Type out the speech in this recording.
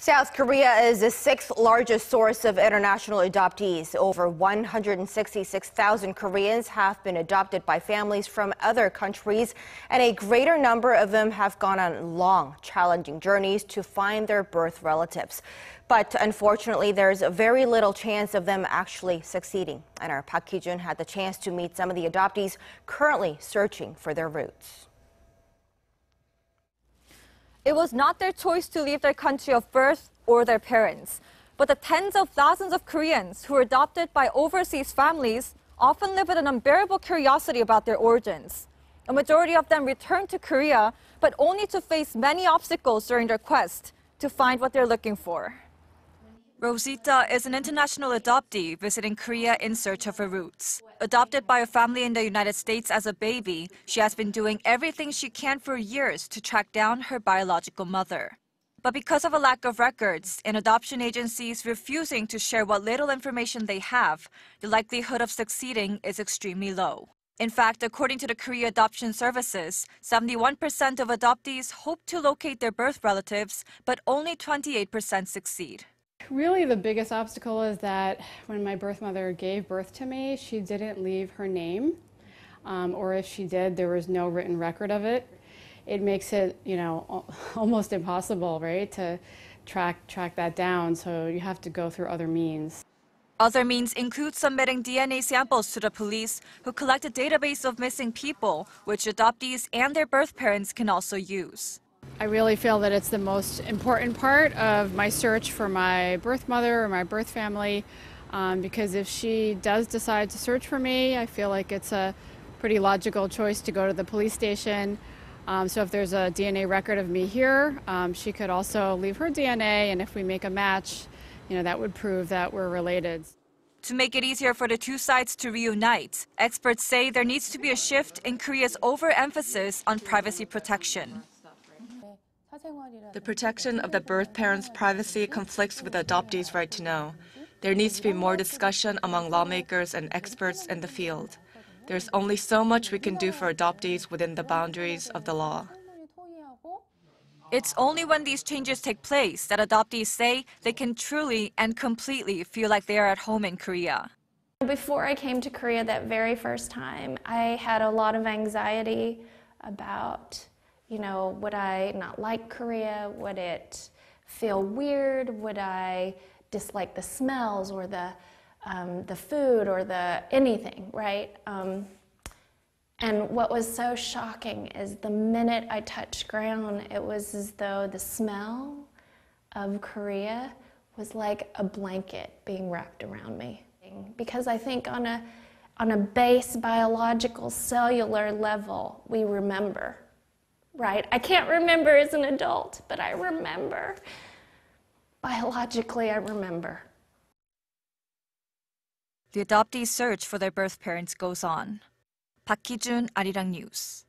South Korea is the sixth largest source of international adoptees. Over 166,000 Koreans have been adopted by families from other countries, and a greater number of them have gone on long, challenging journeys to find their birth relatives. But unfortunately, there's very little chance of them actually succeeding. And our Park Hee-jun had the chance to meet some of the adoptees currently searching for their roots. It was not their choice to leave their country of birth or their parents, but the tens of thousands of Koreans who were adopted by overseas families often live with an unbearable curiosity about their origins. A majority of them return to Korea, but only to face many obstacles during their quest to find what they're looking for. Rosita is an international adoptee visiting Korea in search of her roots. Adopted by a family in the United States as a baby, she has been doing everything she can for years to track down her biological mother. But because of a lack of records and adoption agencies refusing to share what little information they have, the likelihood of succeeding is extremely low. In fact, according to the Korea Adoption Services, 71% of adoptees hope to locate their birth relatives, but only 28% succeed. Really, the biggest obstacle is that when my birth mother gave birth to me, she didn't leave her name, or if she did, there was no written record of it. It makes it, almost impossible, right, to track that down. So you have to go through other means. Other means include submitting DNA samples to the police, who collect a database of missing people, which adoptees and their birth parents can also use. I really feel that it's the most important part of my search for my birth mother or my birth family, because if she does decide to search for me, I feel like it's a pretty logical choice to go to the police station. So if there's a DNA record of me here, she could also leave her DNA, and if we make a match, that would prove that we're related. To make it easier for the two sides to reunite, experts say there needs to be a shift in Korea's overemphasis on privacy protection. The protection of the birth parents' privacy conflicts with the adoptees' right to know. There needs to be more discussion among lawmakers and experts in the field. There's only so much we can do for adoptees within the boundaries of the law. It's only when these changes take place that adoptees say they can truly and completely feel like they are at home in Korea. Before I came to Korea that very first time, I had a lot of anxiety about would I not like Korea? Would it feel weird? Would I dislike the smells or the food or anything, right? And what was so shocking is the minute I touched ground, it was as though the smell of Korea was like a blanket being wrapped around me. Because I think on a base biological cellular level, we remember. Right? I can't remember as an adult, but I remember. Biologically, I remember. The adoptees' search for their birth parents goes on. Park Hee-jun, Arirang News.